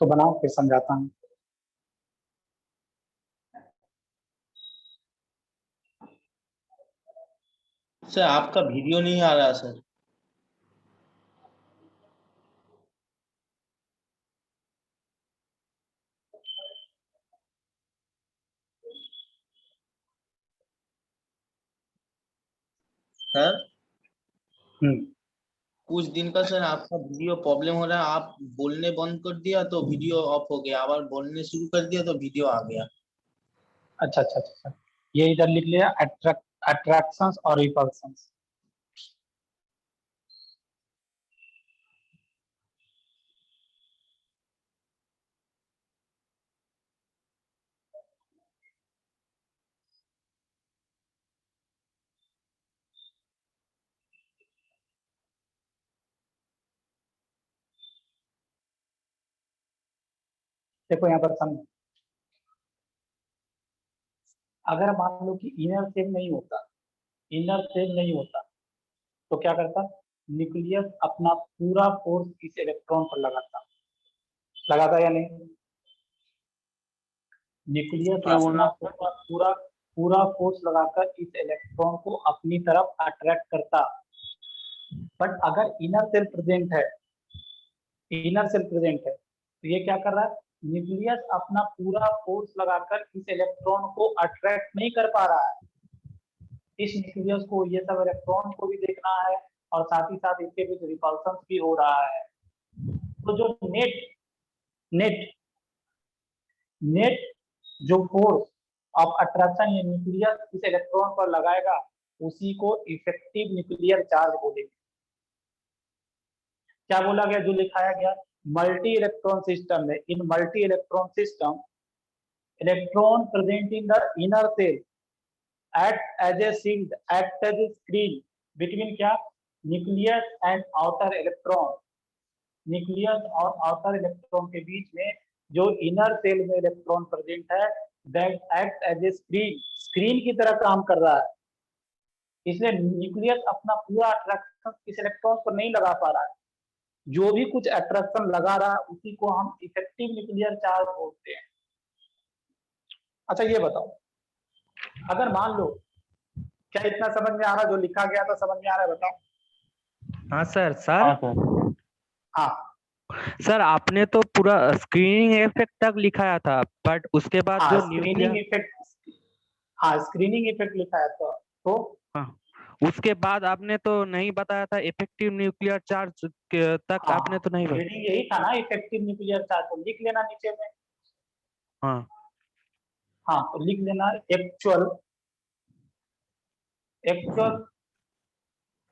इसको बनाओ फिर समझाता हूँ। सर आपका वीडियो नहीं आ रहा सर। सर हम्म। कुछ दिन का सर आपका वीडियो प्रॉब्लम हो रहा है, आप बोलने बंद कर दिया तो वीडियो ऑफ हो गया, आবার बोलने शुरू कर दिया तो वीडियो आ गया। अच्छा अच्छा अच्छा, ये इधर लिख लिया, अट्रैक्शंस और रिपल्शंस। देखो यहाँ पर समझो, अगर मान लो कि इनर सेल नहीं होता, इनर सेल नहीं होता तो क्या करता, न्यूक्लियस अपना पूरा फोर्स इस इलेक्ट्रॉन पर लगाता, लगाता या नहीं? न्यूक्लियस क्या बोलना अपना सर? पूरा पूरा पूरा फोर्स लगाकर इस इलेक्ट्रॉन को अपनी तरफ अट्रैक्ट करता। बट अगर इनर सेल प्रेजेंट है, इनर सेल प्रेजेंट है तो ये क्या कर रहा है, न्यूक्लियस अपना पूरा फोर्स लगाकर इस इलेक्ट्रॉन को अट्रैक्ट नहीं कर पा रहा है। इस न्यूक्लियस को, ये सब इलेक्ट्रॉन को भी देखना है और साथ ही साथ इसके बीच रिपल्शन भी हो रहा है। तो जो नेट नेट नेट जो फोर्स ऑफ अट्रैक्शन ये न्यूक्लियस इस इलेक्ट्रॉन पर लगाएगा, उसी को इफेक्टिव न्यूक्लियर चार्ज बोलेंगे। क्या बोला गया, जो लिखाया गया, मल्टी इलेक्ट्रॉन सिस्टम में, in multi electron system electron present in the inner shell act as a shield, act as a screen between क्या, nucleus and outer electron. Nucleus और आउटर इलेक्ट्रॉन के बीच में जो इनर सेल में electron present है, that act as a screen, screen की तरह काम कर रहा है। इसलिए न्यूक्लियस अपना पूरा अट्रैक्शन इस इलेक्ट्रॉन पर नहीं लगा पा रहा है, जो भी कुछ अट्रैक्शन लगा रहा है उसी को हम इफेक्टिव न्यूक्लियर चार्ज बोलते हैं। अच्छा ये बताओ, अगर मान लो, क्या इतना समझ में आ रहा, जो लिखा गया था समझ में आ रहा है, बताओ। हाँ सर। सर हाँ सर आपने तो पूरा स्क्रीनिंग इफेक्ट तक लिखाया था, बट उसके बाद हाँ जो स्क्रीनिंग इफेक्ट, हाँ स्क्रीनिंग इफेक्ट लिखा है तो हाँ, उसके बाद आपने तो नहीं बताया था इफेक्टिव न्यूक्लियर चार्ज तक हाँ आपने तो नहीं बताया। रीडिंग यही था ना, इफेक्टिव न्यूक्लियर चार्ज, तो लिख लेना नीचे में। हाँ हाँ तो लिख लेना, actual actual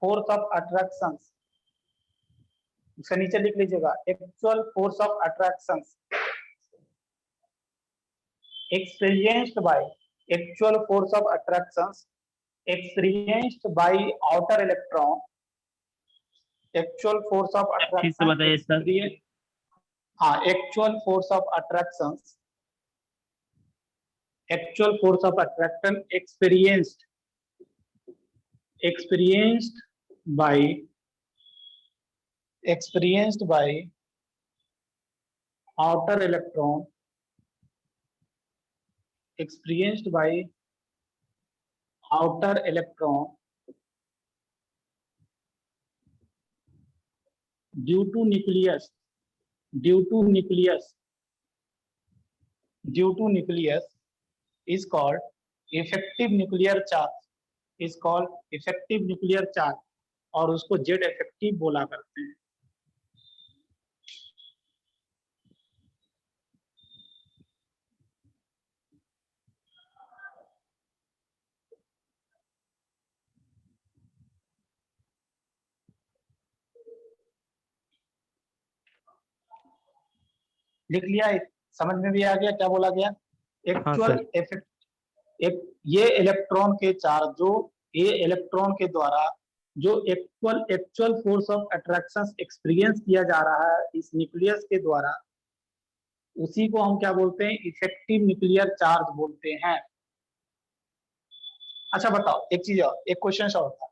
force of attraction, उसके नीचे लिख लीजिएगा, actual force of attraction experienced by, actual force of attraction experienced by outer electron, actual force of ठीक से बताइए सर। attraction, हाँ actual force of attraction, actual force of attraction experienced by outer electron, experienced by outer electron due to nucleus is called effective nuclear charge, is called effective nuclear charge, और उसको Z effective बोला करते हैं। लिख लिया, समझ में भी आ गया क्या बोला गया, एक्चुअल इफेक्ट, एक ये इलेक्ट्रॉन के चार्ज, जो ये इलेक्ट्रॉन के द्वारा जो actual force of attraction experience किया जा रहा है इस न्यूक्लियस के द्वारा, उसी को हम क्या बोलते हैं, इफेक्टिव न्यूक्लियर चार्ज बोलते हैं। अच्छा बताओ एक चीज और, एक क्वेश्चन और था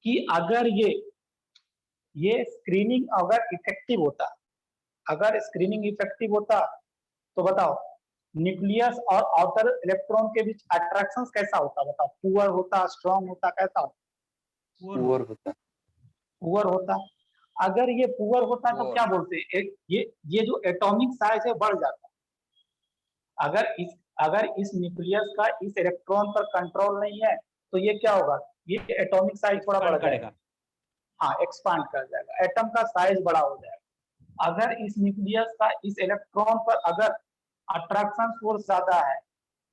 कि अगर ये स्क्रीनिंग अगर इफेक्टिव होता, अगर स्क्रीनिंग इफेक्टिव होता तो बताओ न्यूक्लियस और आउटर इलेक्ट्रॉन के बीच अट्रैक्शन कैसा होता, बताओ पुअर होता, स्ट्रांग होता, कैसा होता? पुअर होता। पुअर होता। अगर ये पुअर होता तो Poor. क्या बोलते हैं, एक ये जो एटॉमिक साइज है बढ़ जाता। अगर इस न्यूक्लियस का इस इलेक्ट्रॉन पर कंट्रोल नहीं है तो ये क्या होगा, ये एटॉमिक साइज थोड़ा बढ़ जाएगा, हाँ एक्सपांड कर जाएगा, एटम का साइज बड़ा हो जाएगा। अगर इस न्यूक्लियस का इस इलेक्ट्रॉन पर अगर अट्रैक्शन फोर्स ज्यादा है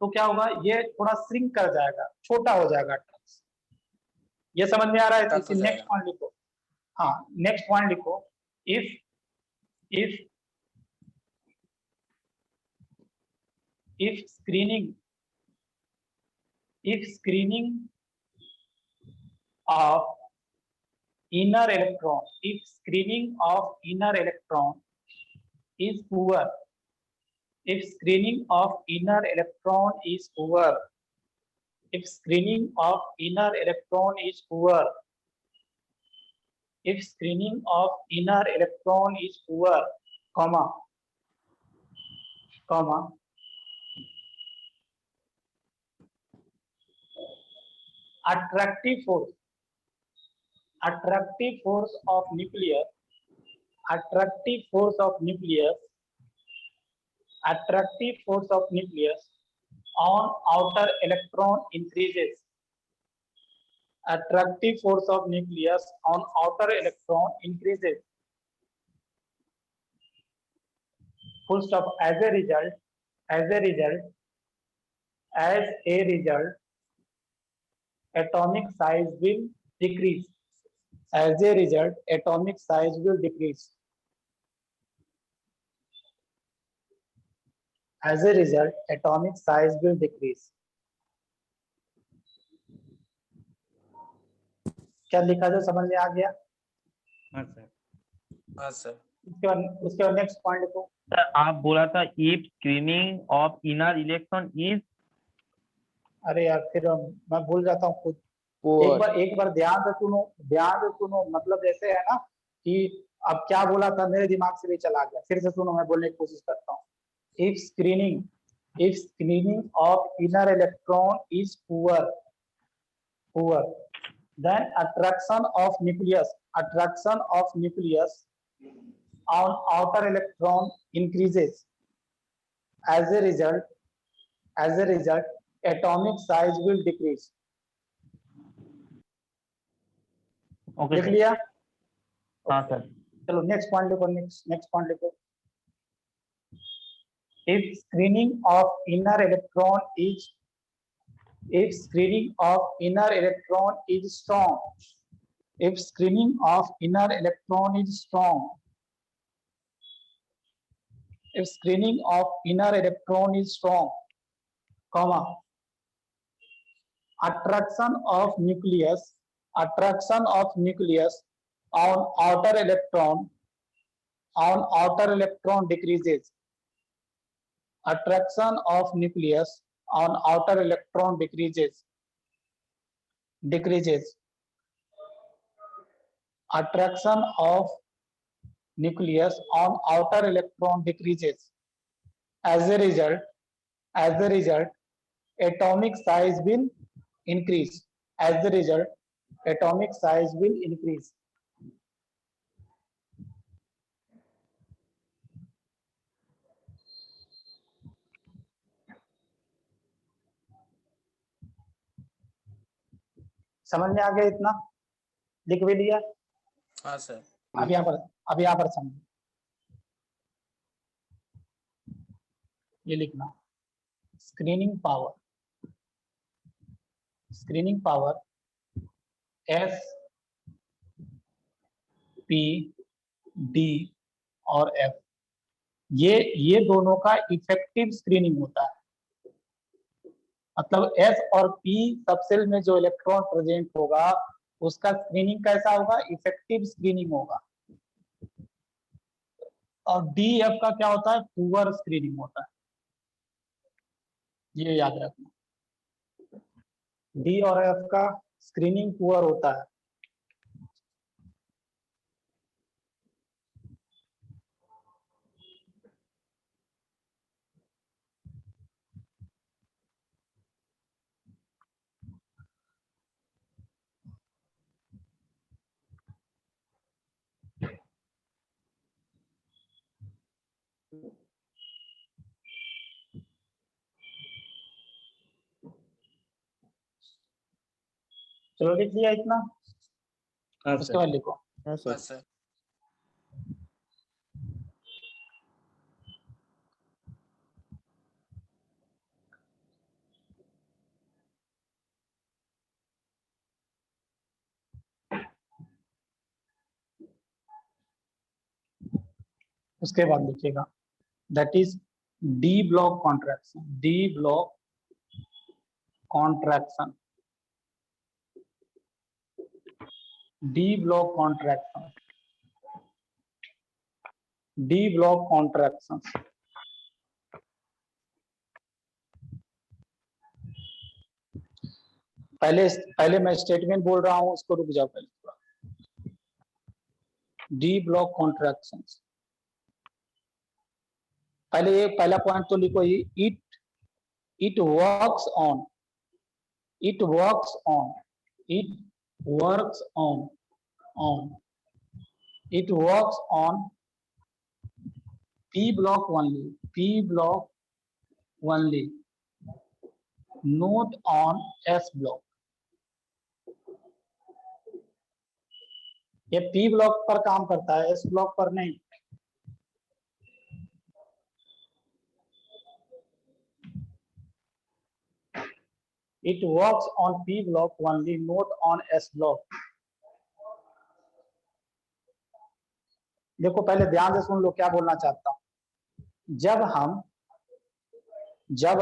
तो क्या होगा, ये थोड़ा श्रिंक कर जाएगा, छोटा हो जाएगा। ये समझ में आ रहा है? छोटा हो नेक्स्ट पॉइंट लिखो। हाँ नेक्स्ट पॉइंट लिखो। If if if screening of inner electron if screening of inner electron is poor if screening of inner electron is poor if screening of inner electron is poor if screening of inner electron is poor comma attractive force of nucleus on outer electron increases. Attractive force of nucleus on outer electron increases. Full stop. As a result, atomic size will decrease. As a result, atomic size will decrease. As a result, atomic size will decrease. क्या लिखा जो समझ में आ गया? हाँ sir. हाँ sir. उसके बाद नेक्स्ट पॉइंट को सर आप बोला था if screening of inner electron is, अरे यार फिर मैं भूल जाता हूँ खुद। एक बार ध्यान से सुनो, मतलब जैसे है ना कि अब क्या बोला था मेरे दिमाग से भी चला गया, फिर से सुनो, मैं बोलने की कोशिश करता हूँ। If screening of inner electron is poor then attraction of nucleus on outer electron increases. As a result, atomic size will decrease. Okay लिख सर। लिया? हाँ सर। चलो नेक्स्ट पॉइंट लिखो। नेक्स्ट पॉइंट लिखो। If screening of inner electron is strong, if screening of inner electron is strong, comma, attraction of nucleus on outer electron decreases. Attraction of nucleus on outer electron decreases. Attraction of nucleus on outer electron decreases. As a result, atomic size will increase. समझ में आ गया इतना? लिख भी लिया? हाँ sir. अब यहाँ पर समझो, ये लिखना screening power S, P, D और F, ये दोनों का इफेक्टिव स्क्रीनिंग होता है। मतलब S और P सबसेल में जो इलेक्ट्रॉन प्रेजेंट होगा उसका स्क्रीनिंग कैसा होगा? इफेक्टिव स्क्रीनिंग होगा। और D, F का क्या होता है? पुअर स्क्रीनिंग होता है। ये याद रखना, D और F का स्क्रीनिंग पुअर होता है। चलो लिख लिया इतना, हाँ उसके सर। बाद लिखो। हाँ सर। सर उसके बाद लिखिएगा that is D block contraction, D block contraction, D block contraction, D block contraction. पहले मैं स्टेटमेंट बोल रहा हूं, उसको रुक जाओ पहले थोड़ा। डी ब्लॉक कॉन्ट्रैक्शन, पहले ये पहला पॉइंट तो लिखो, it works on, it works on, it works on, it works on P block only, P block only, not on S block। ये P block पर काम करता है, S block पर नहीं। It works on P block only, not on S block। देखो पहले ध्यान से सुन लो क्या बोलना चाहता हूं। जब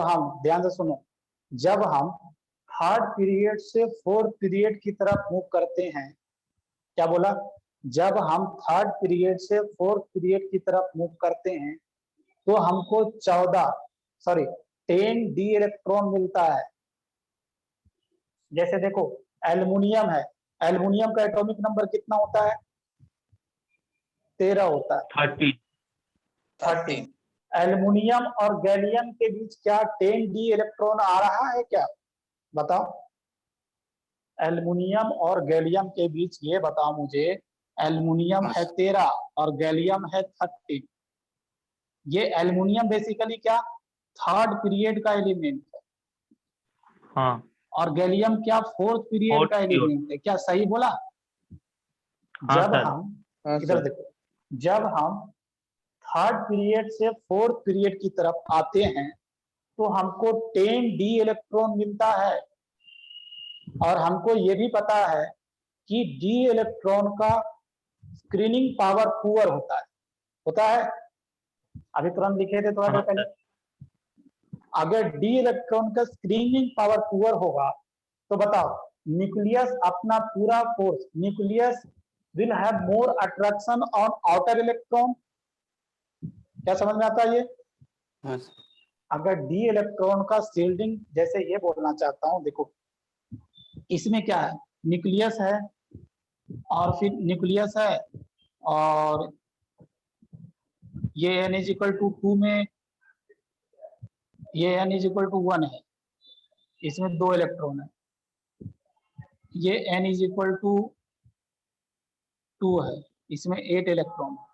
हम ध्यान से सुनो, जब हम थर्ड पीरियड से फोर्थ पीरियड की तरफ मूव करते हैं, क्या बोला, जब हम थर्ड पीरियड से फोर्थ पीरियड की तरफ मूव करते हैं तो हमको 10 डी इलेक्ट्रॉन मिलता है। जैसे देखो एल्युमिनियम है, एल्युमिनियम का एटॉमिक नंबर कितना होता है? 13 होता है। 13। एल्युमिनियम और गैलियम के बीच क्या 10 डी इलेक्ट्रॉन आ रहा है क्या? बताओ। एल्युमिनियम और गैलियम के बीच ये बताओ मुझे, एल्युमिनियम है 13 और गैलियम है 13। ये एल्युमिनियम बेसिकली क्या थर्ड पीरियड का एलिमेंट है, हाँ और गैलियम क्या फोर्थ पीरियड Fourth का एलिमेंट है। क्या सही बोला? हाँ जब सर। हाँ इधर सर। देखो, जब हम थर्ड पीरियड से फोर्थ पीरियड की तरफ आते हैं तो हमको 10 डी इलेक्ट्रॉन मिलता है, और हमको ये भी पता है कि डी इलेक्ट्रॉन का स्क्रीनिंग पावर पुअर होता है। अभी तुरंत लिखे थे थोड़ा देर पहले। अगर डी इलेक्ट्रॉन का स्क्रीनिंग पावर पुअर होगा तो बताओ, न्यूक्लियस अपना पूरा force, nucleus will have more attraction on outer electron. क्या समझ में आता है ये? हाँ सर। अगर डी इलेक्ट्रॉन का शील्डिंग, जैसे ये बोलना चाहता हूं, देखो इसमें क्या है, न्यूक्लियस है और फिर न्यूक्लियस है, और ये n इज इक्वल टू 2 में ये n इज इक्वल टू 1 है, इसमें 2 इलेक्ट्रॉन है। ये n इज इक्वल टू 2 है, इसमें 8 इलेक्ट्रॉन है,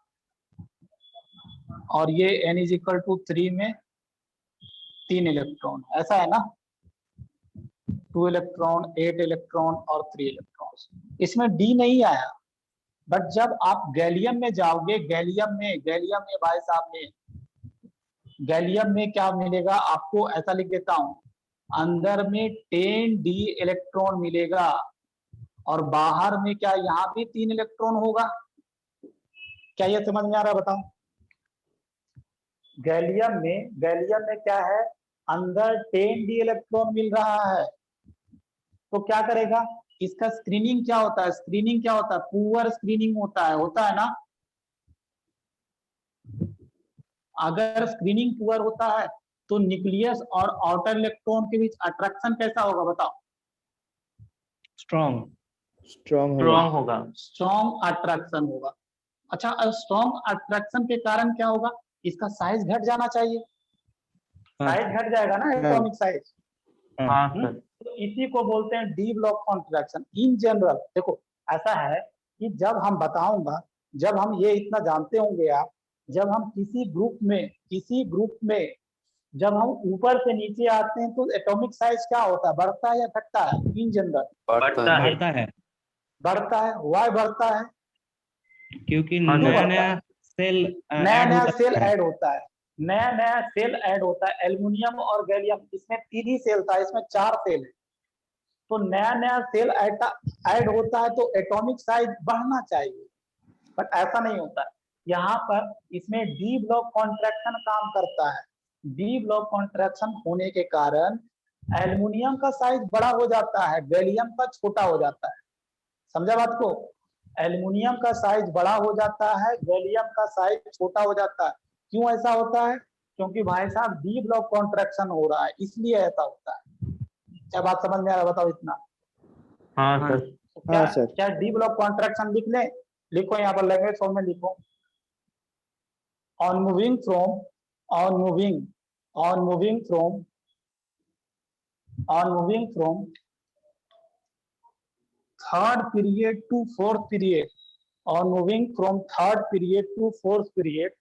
और ये n इज इक्वल टू 3 में 3 इलेक्ट्रॉन। ऐसा है ना, 2 इलेक्ट्रॉन, 8 इलेक्ट्रॉन और 3 इलेक्ट्रॉन। इसमें d नहीं आया, बट जब आप गैलियम में जाओगे, गैलियम में भाई साहब में, गैलियम में क्या मिलेगा आपको? ऐसा लिख देता हूं, अंदर में 10 डी इलेक्ट्रॉन मिलेगा और बाहर में क्या यहाँ भी 3 इलेक्ट्रॉन होगा। क्या ये समझ में आ रहा है? बताओ। गैलियम में क्या है, अंदर 10 डी इलेक्ट्रॉन मिल रहा है, तो क्या करेगा, इसका स्क्रीनिंग क्या होता है? स्क्रीनिंग क्या होता है? पुअर स्क्रीनिंग होता है ना। अगर स्क्रीनिंग पुअर होता है तो न्यूक्लियस और आउटर इलेक्ट्रॉन के बीच अट्रैक्शन कैसा होगा? बताओ। स्ट्रॉन्ग होगा। स्ट्रॉन्ग अट्रैक्शन होगा। अच्छा, स्ट्रॉन्ग अट्रैक्शन के कारण क्या होगा? इसका साइज घट जाना चाहिए। साइज घट जाएगा ना, एटॉमिक साइज। हाँ सर। तो इसी को बोलते हैं D block contraction. In general देखो ऐसा है कि जब हम बताऊंगा, जब हम ये इतना जानते होंगे आप, जब हम किसी ग्रुप में जब हम ऊपर से नीचे आते हैं तो एटॉमिक साइज क्या होता है, बढ़ता है या घटता है? इन जनरल बढ़ता है। बढ़ता है बढ़ता है। वाई बढ़ता है? क्योंकि हाँ, क्यों नया बढ़ता नया है? सेल नया ऐड नया होता सेल है। ऐड होता है, नया नया सेल ऐड होता है। एल्युमिनियम और गैलियम, इसमें 3 ही सेल था, इसमें 4 सेल है। तो नया नया सेल ऐड होता है तो एटॉमिक साइज बढ़ना चाहिए, बट ऐसा नहीं होता है। यहाँ पर इसमें डी ब्लॉक कॉन्ट्रैक्शन काम करता है। डी ब्लॉक कॉन्ट्रैक्शन होने के कारण एल्युमिनियम का साइज बड़ा हो जाता है, गैलियम का छोटा हो जाता है। समझा बात को? एल्युमिनियम का साइज बड़ा हो जाता है, गैलियम का साइज छोटा हो जाता है। क्यों ऐसा होता है? क्योंकि भाई साहब डी ब्लॉक कॉन्ट्रैक्शन हो रहा है, इसलिए ऐसा होता है। क्या बात समझ में आ रहा है? बताओ इतना। हाँ हाँ। सर। तो क्या हाँ सर। क्या डी ब्लॉक कॉन्ट्रैक्शन लिख लें? लिखो यहाँ पर लैंग्वेज फॉर्म में लिखो। on moving from on moving from third period to fourth period, on moving from third period to fourth period,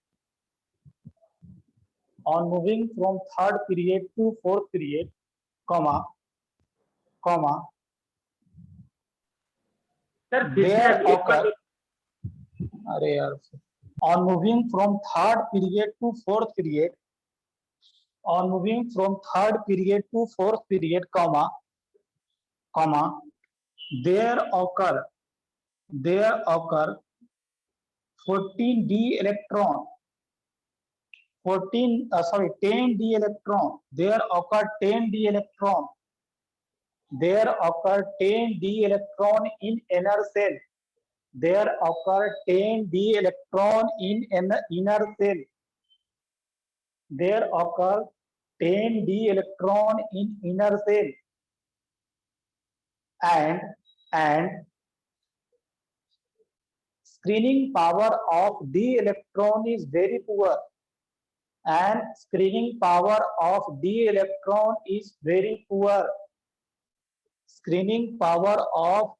on moving from third period to fourth period, comma there occur, अरे यार, on moving from third period to fourth period, on moving from third period to fourth period, comma there occur 14d electron 10d electron, there occur 10d electron, there occur 10d electron in inner cell, there occur 10d electron in inner cell, there occur 10d electron in inner cell, and screening power of d electron is very poor, and screening power of d electron is very poor. Screening power of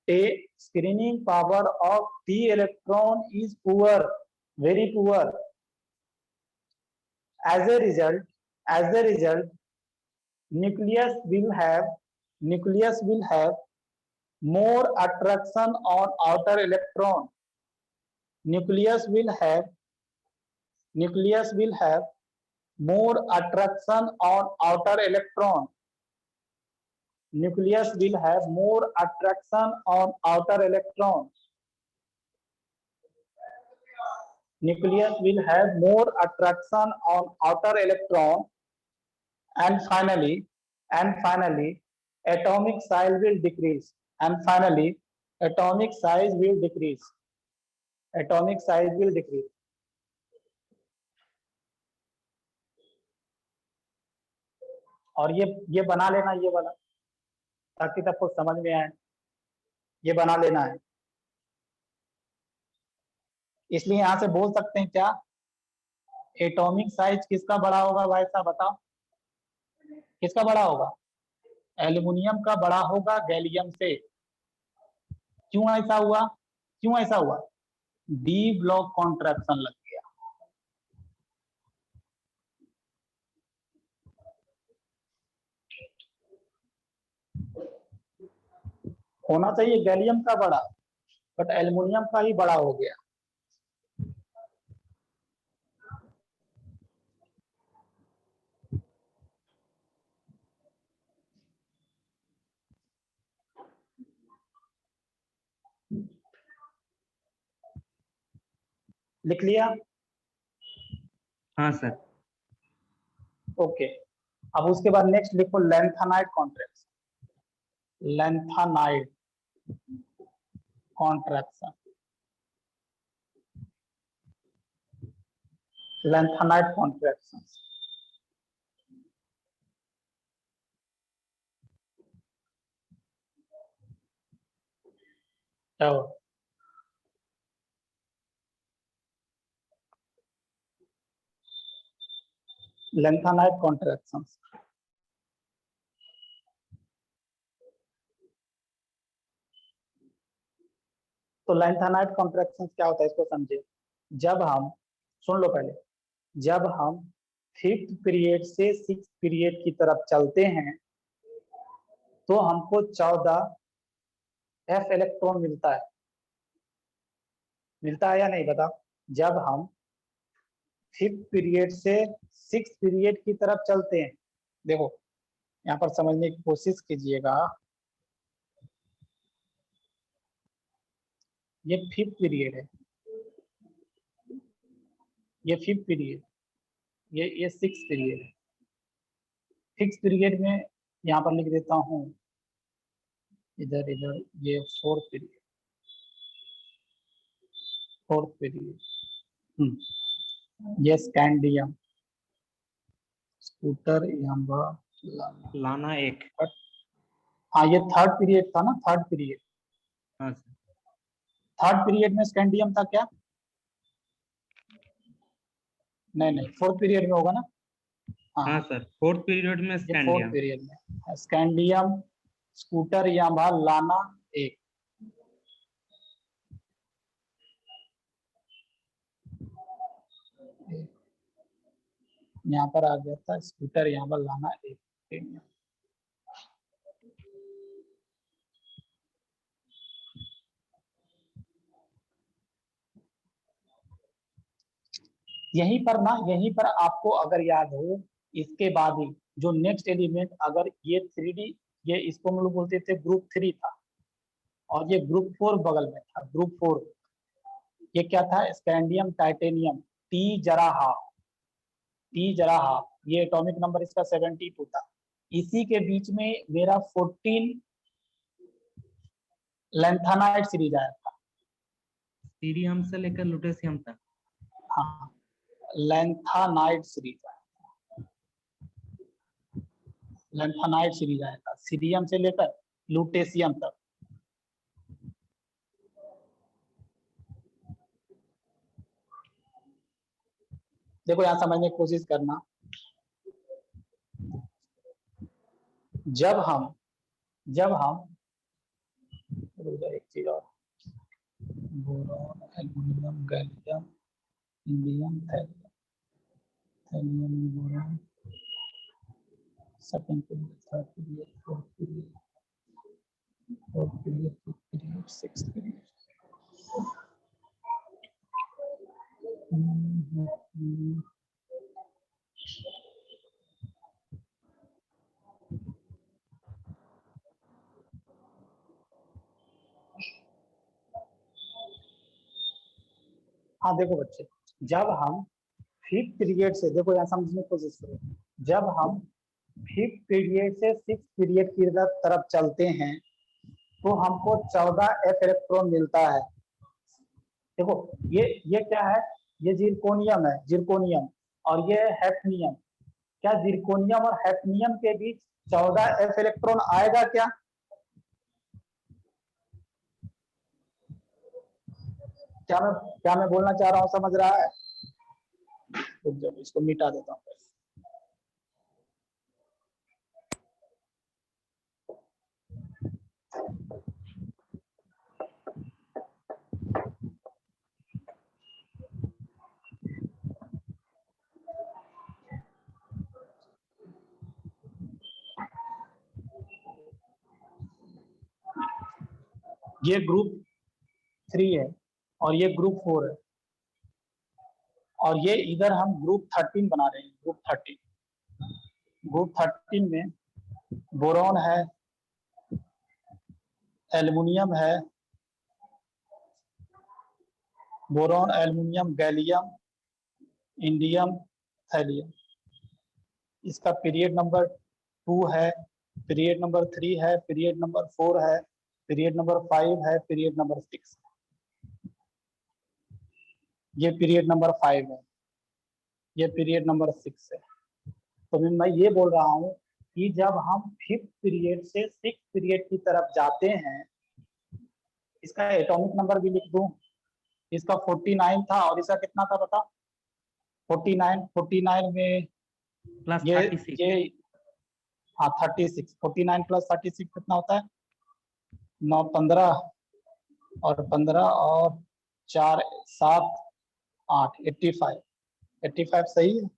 d electron is poor, very poor. As a result, nucleus will have more attraction on outer electron. Nucleus will have more attraction on outer electron. Nucleus will have more attraction on outer electron. Nucleus will have more attraction on outer electron. And finally, atomic size will decrease. And finally, atomic size will decrease. Atomic size will decrease. और ये बना लेना, ये वाला, ताकि सबको समझ में आए। ये बना लेना है। इसलिए यहां से बोल सकते हैं क्या, एटॉमिक साइज किसका बड़ा होगा भाई साहब? बताओ किसका बड़ा होगा? एल्युमिनियम का बड़ा होगा गैलियम से। क्यों ऐसा हुआ? डी ब्लॉक कॉन्ट्रैक्शन लग गया। होना चाहिए गैलियम का बड़ा, बट एल्युमिनियम का ही बड़ा हो गया। लिख लिया? हाँ सर। ओके। अब उसके बाद नेक्स्ट लिखो lanthanide contraction. Lanthanide contraction, lanthanide contraction. lengthenite contractions. तो lengthenite contractions क्या होता है इसको समझे। जब हम, सुन लो पहले, जब हम 5th पीरियड से 6th पीरियड की तरफ चलते हैं तो हमको 14 f इलेक्ट्रॉन मिलता है या नहीं बता। जब हम 5th पीरियड से 6th पीरियड की तरफ चलते हैं, देखो यहाँ पर समझने की कोशिश कीजिएगा, ये 5th पीरियड है, ये 5th पीरियड, ये 6th पीरियड है। 6th पीरियड में यहाँ पर लिख देता हूँ, इधर ये 4th पीरियड, 4th पीरियड। ये स्कैंडियम, स्कूटर, यांबा, लाना एक। हाँ ये 3rd पीरियड था ना, 3rd पीरियड। हाँ सर। 3rd पीरियड में स्कैंडियम था क्या? नहीं 4th पीरियड में होगा ना। हाँ सर, 4th पीरियड में ये 4th स्कैंडियम। पीरियड में स्कैंडियम, स्कूटर, यांबा, लाना एक। यहाँ पर आ गया था स्कूटर, यांबा, लाना एक। यहीं पर आपको अगर याद हो, इसके बाद ही जो नेक्स्ट एलिमेंट, अगर ये 3D, ये इसको हम लोग बोलते थे ग्रुप 3 था, और ये ग्रुप 4 बगल में था, ग्रुप 4। ये क्या था? स्कैंडियम, टाइटेनियम, टी जरा हाफ, ये एटॉमिक नंबर इसका 72 था। इसी के बीच में मेरा 14 लैंथेनाइड सीरीज आया था। सीरियम से लेकर लुटेशियम तक। हाँ, लैंथेनाइड सीरीज आया था, सीरियम से लेकर लुटेशियम तक। देखो यहाँ समझने की कोशिश करना, जब हम एक चीज और, boron, aluminium, gallium, indium, thallium, boron, second period, third period, fourth period, fifth period, sixth period. हाँ देखो बच्चे, जब हम 5th पीरियड से, देखो यहाँ समझने की कोशिश करो, जब हम 5th पीरियड से 6th पीरियड की तरफ चलते हैं तो हमको 14 f इलेक्ट्रॉन मिलता है। देखो ये क्या है? ये जिरकोनियम है, जिरकोनियम, और ये हैफनियम। क्या जिरकोनियम और हैफनियम के बीच 14 f इलेक्ट्रॉन आएगा क्या? क्या मैं बोलना चाह रहा हूँ, समझ रहा है? तो जब इसको मिटा देता हूँ। ये ग्रुप 3 है और ये ग्रुप 4 है, और ये इधर हम ग्रुप 13 बना रहे हैं। ग्रुप 13 में बोरॉन है, एल्युमिनियम है, boron, aluminium, gallium, indium, thallium. इसका पीरियड नंबर 2 है, पीरियड नंबर 3 है, पीरियड नंबर 4 है, पीरियड नंबर 5 है, पीरियड नंबर 6। ये पीरियड नंबर 5 है, ये पीरियड नंबर 6 है। तो मैं ये बोल रहा हूँ कि जब हम 5th पीरियड से 6th पीरियड की तरफ जाते हैं, इसका एटॉमिक नंबर भी लिख दूं, इसका 49 था और इसका कितना था बता? 49 में प्लस ये 36। ये हाँ 36, 49 प्लस 36 कितना होता है? 9, 15 और 15 और 4, 7, 8, 85 सही है।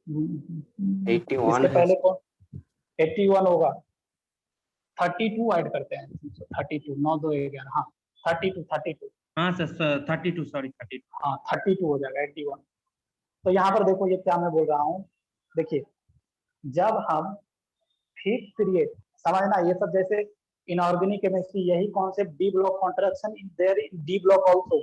81 इसके है। पहले कौन 81 होगा, 32 ऐड करते हैं, 32 9 2 11, हाँ 32 हाँ सर 32 सॉरी 32। हाँ 32 हो जाएगा 81। तो यहाँ पर देखो ये क्या मैं बोल रहा हूँ, देखिए जब हम फिफ्थ पीरियड, समझना ये सब जैसे इनऑर्गेनिक केमिस्ट्री, यही concept D block contraction in there in D block also,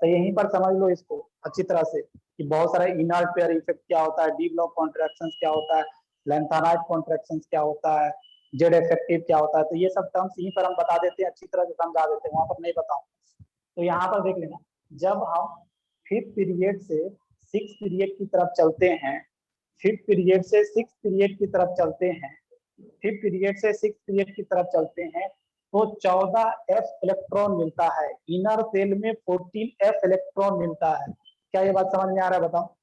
तो यहीं पर समझ लो इसको अच्छी तरह से कि बहुत सारा इनर पेयर इफेक्ट क्या होता है, डी ब्लॉक कॉन्ट्रैक्शन क्या होता है, लेंथेनाइट कॉन्ट्रैक्शन क्या होता है, जेड इफेक्टिव क्या होता है, तो ये सब टर्म्स यहीं पर हम बता देते हैं, अच्छी तरह से समझा देते हैं, वहां पर नहीं बताऊं। तो यहाँ पर देख लेना, जब हम फिफ्थ पीरियड से सिक्स पीरियड की तरफ चलते हैं, फिफ्थ पीरियड से सिक्स पीरियड की तरफ चलते हैं, फिफ्थ पीरियड से सिक्स पीरियड की तरफ चलते हैं, तो 14f इलेक्ट्रॉन मिलता है, इनर सेल में 14f इलेक्ट्रॉन मिलता है। क्या ये बात समझ में आ रहा है, बताओ?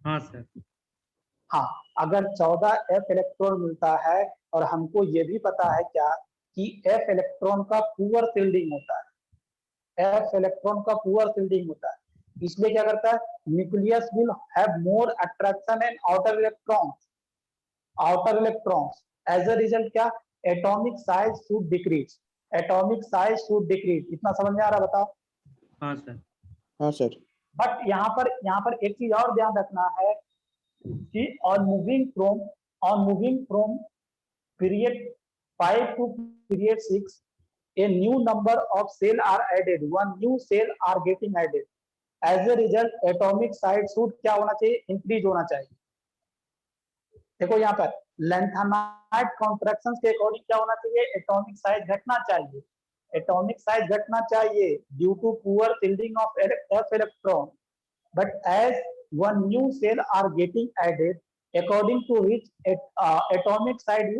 हाँ सर। हाँ, अगर 14f इलेक्ट्रॉन मिलता है और हमको ये भी पता है क्या कि f इलेक्ट्रॉन का पुअर शिल्डिंग होता है, f इलेक्ट्रॉन का पुअर शिल्डिंग होता है, इसलिए क्या करता है, nucleus will have more attraction and outer electrons, as a result क्या, atomic size should decrease, atomic size should decrease. इतना समझ में आ रहा है, बताओ? हाँ सर। हाँ सर। बट यहाँ पर एक चीज और ध्यान रखना है कि on moving from period 5 to period 6, a new number of cell are added, one new cell are getting added, as a result atomic size should क्या होना चाहिए, इंक्रीज होना चाहिए। देखो यहाँ पर लेंथेनाइट कॉन्ट्रैक्शंस के अकॉर्डिंग क्या होना चाहिए, एटॉमिक साइज घटना चाहिए, एटॉमिक साइज घटना चाहिए due to poor shielding of f electron, but as one new cell are getting added, according to which atomic size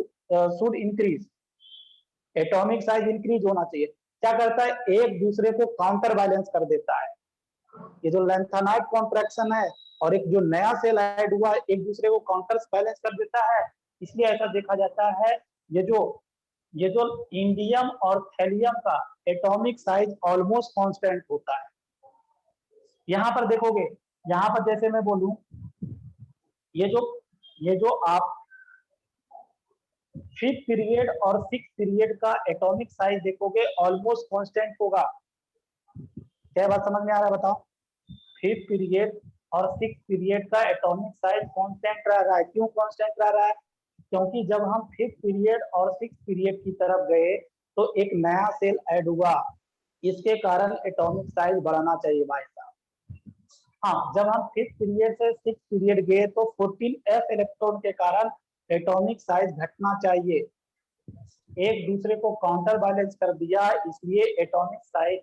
should increase, atomic size increase होना चाहिए। क्या करता है, एक दूसरे को काउंटर बैलेंस कर देता है, ये जो लेंथेनाइट कॉन्ट्रैक्शन है और एक जो नया सेल ऐड हुआ एक दूसरे को काउंटर बैलेंस कर देता है, इसलिए ऐसा देखा जाता है। ये जो इंडियम और थैलियम का एटॉमिक साइज ऑलमोस्ट कांस्टेंट होता है। यहाँ पर देखोगे, यहाँ पर जैसे मैं बोलूं, ये जो आप फिफ्थ पीरियड और सिक्स पीरियड का एटॉमिक साइज देखोगे ऑलमोस्ट कांस्टेंट होगा। क्या बात समझ में आ रहा है, बताओ? फिफ्थ पीरियड और सिक्स पीरियड का एटॉमिक साइज कांस्टेंट रह रहा है। क्यों कांस्टेंट रह रहा है? क्योंकि जब हम फिफ्थ पीरियड और सिक्स पीरियड की तरफ गए तो एक नया सेल ऐड हुआ, इसके कारण एटॉमिक साइज बढ़ाना चाहिए भाई साहब। हाँ, जब हम फिफ्थ पीरियड से सिक्स पीरियड गए तो 14f इलेक्ट्रॉन के कारण एटॉमिक साइज घटना चाहिए, एक दूसरे को काउंटर बैलेंस कर दिया, इसलिए एटॉमिक साइज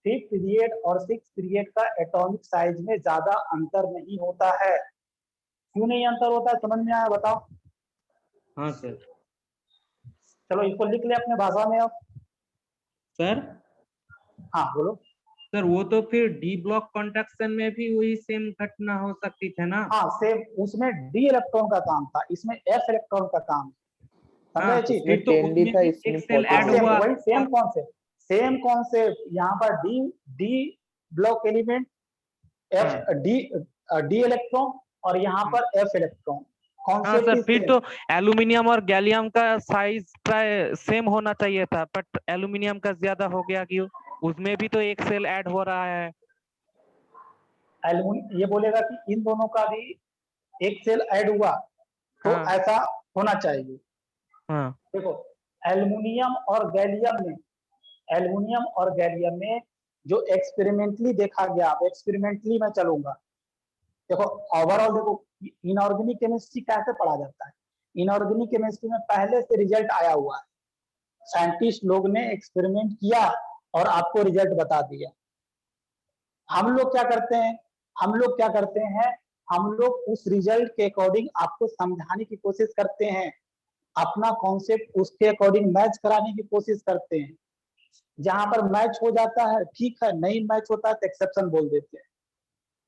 फिफ्थ पीरियड और सिक्स पीरियड का एटॉमिक साइज में ज्यादा अंतर नहीं होता है। क्यों नहीं अंतर होता है, समझ में आया, बताओ? हाँ सर। चलो इसको लिख ले अपने भाषा में अब। सर हाँ बोलो। सर वो तो फिर डी ब्लॉक कॉन्ट्रैक्शन में भी वही सेम घटना हो सकती है ना? हाँ सेम, उसमें डी इलेक्ट्रॉन का काम था, इसमें एफ इलेक्ट्रॉन का काम। समझे हाँ, चीज? इसमें तो 10 उसमें था, भी इसमें एक सेल 14 ऐड सेम हुआ। वही सेम कॉन्सेप्ट यहाँ पर D block element, F D electron, और यहाँ पर एफ इलेक्ट्रॉन। हाँ कॉन्सेप्ट सर, ही फिर सेम। तो एल्यूमिनियम और गैलियम का साइज प्राय सेम होना चाहिए था, बट एल्यूमिनियम का ज्यादा हो गया, क्यों? उसमें भी तो एक सेल ऐड हो रहा है। ये बोलेगा कि इन दोनों का भी एक सेल ऐड हुआ तो हाँ ऐसा होना चाहिए। हाँ देखो एल्युमिनियम और गैलियम में जो एक्सपेरिमेंटली देखा गया, अब एक्सपेरिमेंटली मैं चलूंगा। देखो ओवरऑल देखो इनऑर्गेनिक केमिस्ट्री कैसे पढ़ा जाता है, इनऑर्गेनिक केमिस्ट्री में पहले से रिजल्ट आया हुआ है, साइंटिस्ट लोग ने एक्सपेरिमेंट किया और आपको रिजल्ट बता दिया। हम लोग क्या करते हैं, हम लोग उस रिजल्ट के अकॉर्डिंग आपको समझाने की कोशिश करते हैं, अपना कॉन्सेप्ट उसके अकॉर्डिंग मैच कराने की कोशिश करते हैं। जहां पर मैच हो जाता है ठीक है, नहीं मैच होता है तो एक्सेप्शन बोल देते हैं।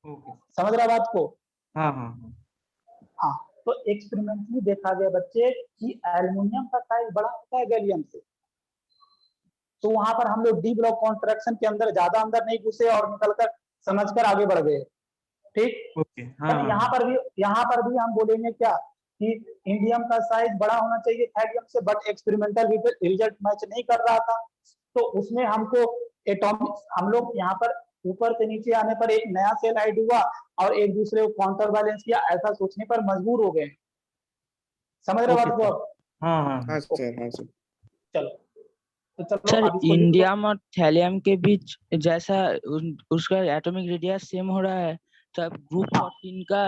ओके। समझ रहा बात को? हाँ हाँ हाँ, तो एक्सपेरिमेंटली देखा गया बच्चे कि एल्युमिनियम का साइज बड़ा होता है गैलियम से, तो वहां पर हम लोग डी ब्लॉक कॉन्ट्रैक्शन के अंदर ज्यादा अंदर नहीं घुसे और निकलकर समझकर आगे बढ़ गए। ठीक। ओके। हाँ बट यहाँ पर भी हम बोलेंगे क्या कि इंडियम का साइज बड़ा होना चाहिए थैलियम से, बट एक्सपेरिमेंटल रिजल्ट मैच नहीं कर रहा था, तो उसमें हमको एटॉमिक, हम लोग यहाँ पर ऊपर से नीचे आने पर एक नया सेल ऐड हुआ और एक दूसरे को काउंटर बैलेंस किया, ऐसा सोचने पर मजबूर हो गए। समझ रहे ओके बात को सर। आप? हाँ हाँ हाँ हाँ। सर, हाँ सर। चलो तो चलो सर अब इसको लिख लो। इंडियम और थैलियम के बीच जैसा उसका एटॉमिक रेडियस सेम हो रहा है, तब ग्रुप हाँ 14 का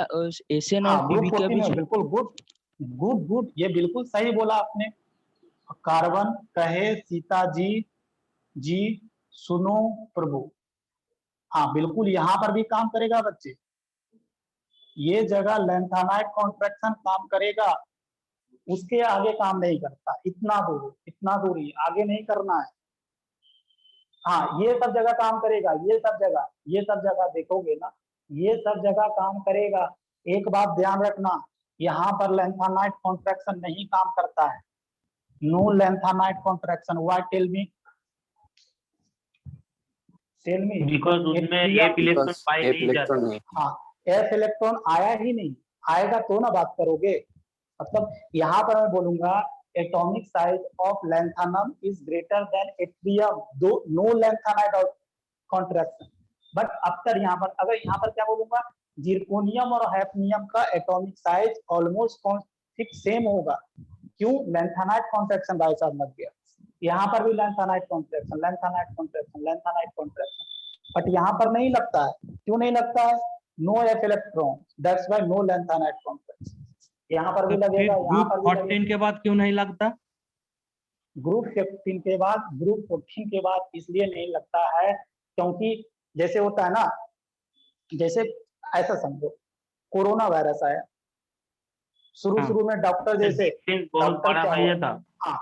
एसएन और हाँ, ग्रुप पीबी के 14 बीच में बिल्कुल गुड गुड गुड, ये बिल्कुल सही बोला आपने। कार्बन कहे सीता जी सुनो प्रभु, हाँ बिल्कुल यहाँ पर भी काम करेगा बच्चे। ये जगह लैंथेनाइड कॉन्ट्रैक्शन काम करेगा, उसके आगे काम नहीं करता, इतना दूर ही, आगे नहीं करना है। हाँ ये सब जगह काम करेगा, ये सब जगह देखोगे ना, ये सब जगह काम करेगा। एक बात ध्यान रखना, यहाँ पर लैंथेनाइड कॉन्ट्रैक्शन नहीं काम करता है। No lanthanide contraction, why tell me because उसमें एफ इलेक्ट्रॉन बस पाए एक नहीं जाता। इलेक्ट्रॉन नहीं। हाँ एफ इलेक्ट्रॉन आया ही नहीं, आएगा तो ना बात करोगे। मतलब यहाँ पर मैं बोलूंगा atomic size of lanthanum is greater than yttrium, though no lanthanide contraction. But after यहाँ पर, अगर यहाँ पर क्या बोलूंगा, जिरकोनियम और हैफनियम का atomic size almost fix same होगा। क्यों? लैंथेनाइड कॉन्ट्रैक्शन भाई साहब लग गया। यहाँ पर भी lanthanide contraction, lanthanide contraction, lanthanide contraction, but यहाँ पर नहीं लगता है। क्यों नहीं लगता है? No F electron, that's why no lanthanide contraction. यहाँ पर भी तो फिर लगेगा, यहाँ ग्रुप पर भी लगेगा। 14 के बाद क्यों नहीं लगता? ग्रुप 15 के बाद, ग्रुप 14 के बाद इसलिए नहीं लगता है क्योंकि जैसे होता है ना, जैसे ऐसा समझो कोरोना वायरस आया, शुरू हाँ। शुरू में डॉक्टर जैसे, डिस्टेंस बहुत डॉक्टर बड़ा क्या हो हुआ, जाता। हाँ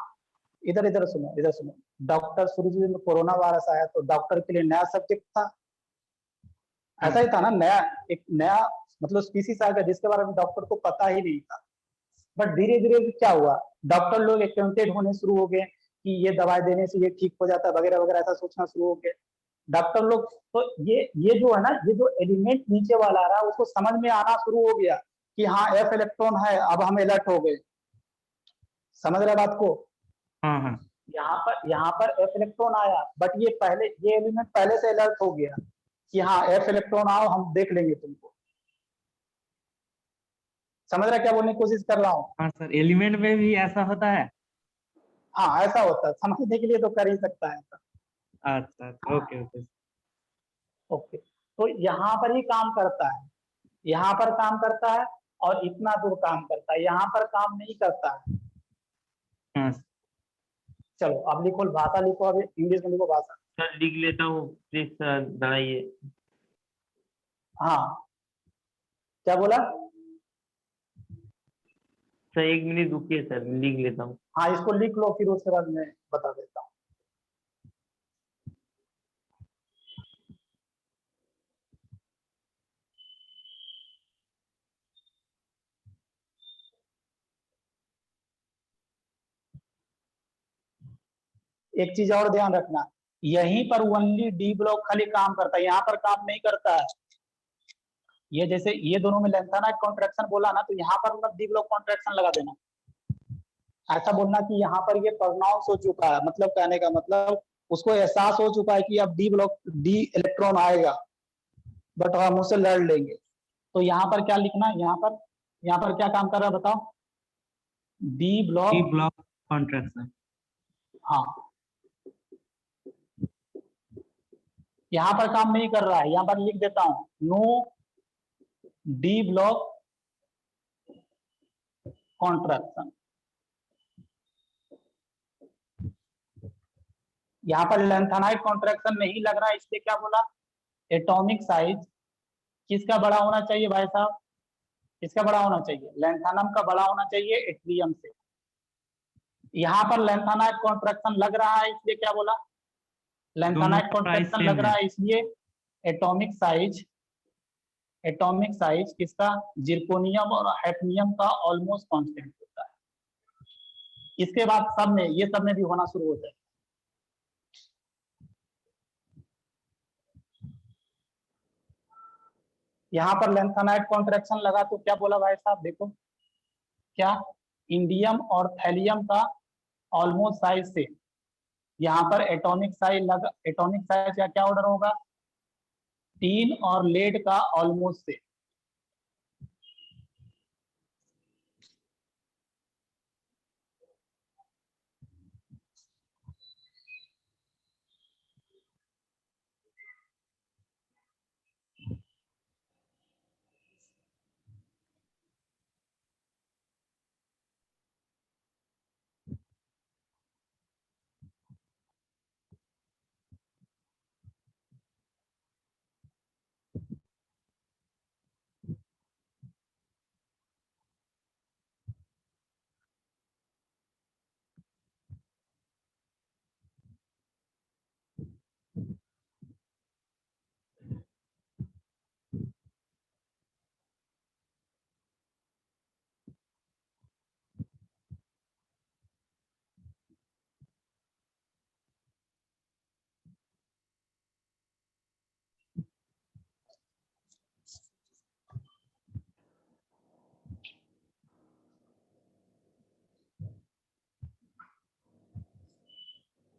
इधर इधर सुनो, इधर सुनो। डॉक्टर शुरू शुरू में कोरोना वायरस आया तो डॉक्टर के लिए नया सब्जेक्ट था, ऐसा ही था ना, नया एक नया मतलब स्पीसीज आ गया जिसके बारे में डॉक्टर को पता ही नहीं था। बट धीरे धीरे क्या हुआ, डॉक्टर लोग एक्वेंटेड होने शुरू हो गए कि ये दवाई देने से ये ठीक हो जाता है वगैरह वगैरह, ऐसा सोचना शुरू हो गए डॉक्टर लोग। तो ये जो है ना, ये जो एलिमेंट नीचे वाला आ रहा है उसको समझ में आना शुरू हो गया कि हाँ एफ इलेक्ट्रॉन है, अब हम अलर्ट हो गए। समझ रहे बात को? हाँ हाँ। यहाँ पर एफ इलेक्ट्रॉन आया, बट ये एलिमेंट पहले से अलर्ट हो गया कि हाँ एफ इलेक्ट्रॉन आओ, हम देख लेंगे तुमको। समझ रहा क्या बोलने की कोशिश कर रहा हूँ? हाँ सर, एलिमेंट में भी ऐसा होता है? हाँ ऐसा होता है, समझने के लिए तो कर ही सकता है ऐसा। अच्छा अच्छा, ओके ओके। ओके, तो यहाँ पर ही काम करता है, यहाँ पर काम करता है और इतना दूर काम करता है, यहाँ पर काम नहीं करता है। हाँ चलो अब लिखो भाषा, लिखो अब इंग्लिश में लिखो भाषा। सर लिख लेता हूँ, प्लीज सर बढ़ाइए। हाँ क्या बोला? सर एक मिनट रुकिए सर, लिख लेता हूँ। हाँ इसको लिख लो, फिर उसके बाद मैं बता देता हूँ। एक चीज और ध्यान रखना, यहीं पर ओनली डी ब्लॉक खाली काम करता है, यहाँ पर काम नहीं करता है। ये जैसे ये दोनों में लैंथेनाइड कॉन्ट्रैक्शन बोला ना, तो यहाँ पर मतलब डी ब्लॉक कॉन्ट्रैक्शन लगा देना। ऐसा बोलना कि यहाँ पर ये प्रोनाउंस हो चुका है, मतलब कहने का मतलब उसको एहसास हो चुका है कि अब डी इलेक्ट्रॉन आएगा, बट हम उससे लड़ लेंगे। तो यहाँ पर क्या लिखना है, यहाँ पर क्या काम कर रहा है बताओ? D D block, block contraction. हाँ यहाँ पर काम नहीं कर रहा है, यहाँ पर लिख देता हूं नो डी ब्लॉक कॉन्ट्रैक्शन। यहाँ पर लैंथेनाइड कॉन्ट्रैक्शन नहीं लग रहा है, इसलिए क्या बोला? एटॉमिक साइज किसका बड़ा होना चाहिए भाई साहब? किसका बड़ा होना चाहिए? लैंथेनम का बड़ा होना चाहिए एट्रियम से। यहाँ पर लैंथेनाइड कॉन्ट्रैक्शन लग रहा है, इसलिए क्या बोला? लैंथेनाइड कॉन्ट्रैक्शन लग रहा है, इसलिए एटॉमिक साइज किसका? जिरकोनियम और हैफनियम का ऑलमोस्ट कांस्टेंट होता है। इसके बाद ये सब में भी होना शुरू हो जाए। यहाँ पर लेंथेनाइड कॉन्ट्रैक्शन लगा तो क्या बोला भाई साहब, देखो क्या, इंडियम और थैलियम का ऑलमोस्ट साइज से, यहाँ पर एटॉमिक साइज का क्या ऑर्डर होगा, टीन और लेड का ऑलमोस्ट से।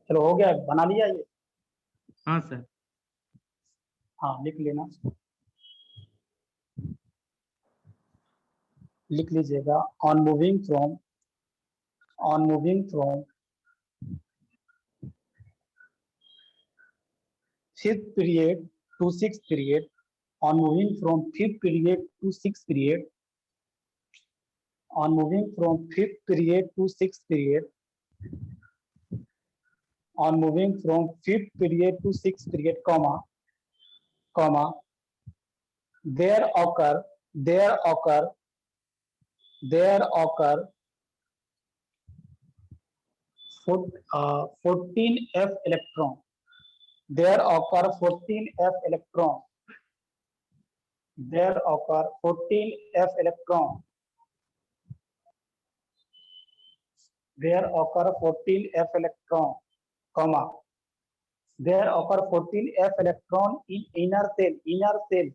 चलो हो गया, बना लिया ये। हाँ सर। हाँ लिख लेना, लिख लीजिएगा। On moving from fifth period to sixth period, on moving from fifth period to sixth period, on moving from fifth period to sixth period, on moving from fifth period to sixth period, comma, there occur 14f electron. There occur 14f electron. There occur 14f electron. There occur 14f electron, comma. There occur 14f electron in inner cell.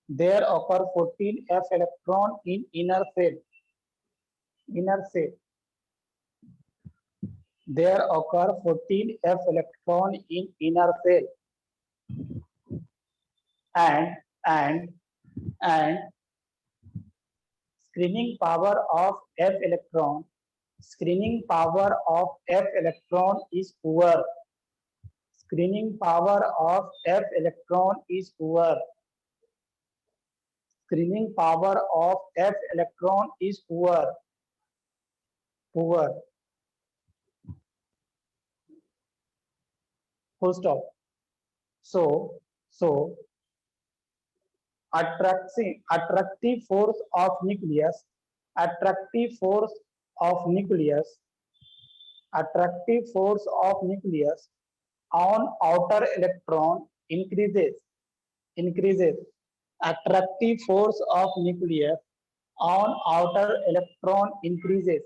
There occur 14f electron in inner cell. There occur 14f electron in inner cell. And screening power of f electron. Screening power of f electron is poor. Screening power of f electron is poor. Screening power of f electron is poor. Full stop. So attractive force of nucleus on outer electron increases. Attractive force of nucleus on outer electron increases.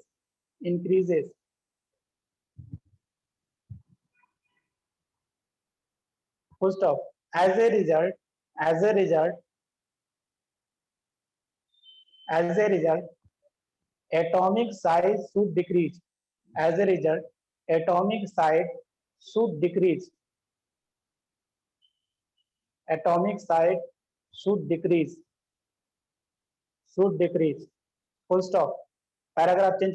Full stop. As a result, atomic size should decrease. As a result, atomic size should decrease. Atomic size should decrease. Full stop. Paragraph change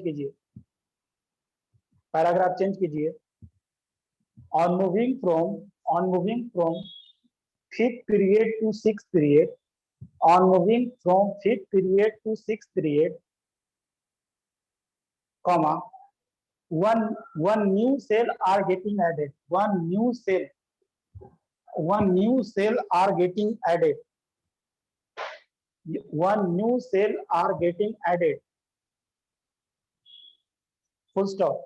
कीजिए। On moving from fifth period to sixth period, on moving from fifth period to sixth period, comma, one new cell are getting added. One new cell are getting added. One new cell are getting added. Full stop.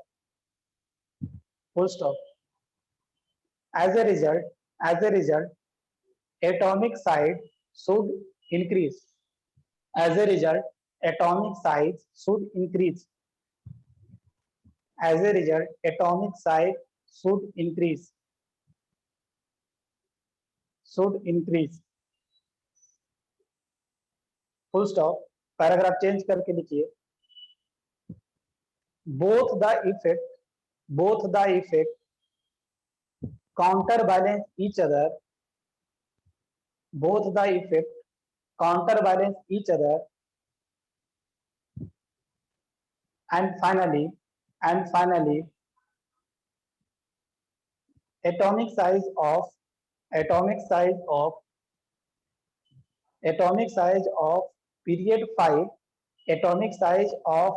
As a result, atomic size should increase. As a result, atomic size should increase. As a result, atomic size should increase. Full stop, paragraph change करके लिखिए both the effect counterbalance each other, both the effect counterbalance each other, and finally atomic size of period 5, atomic size of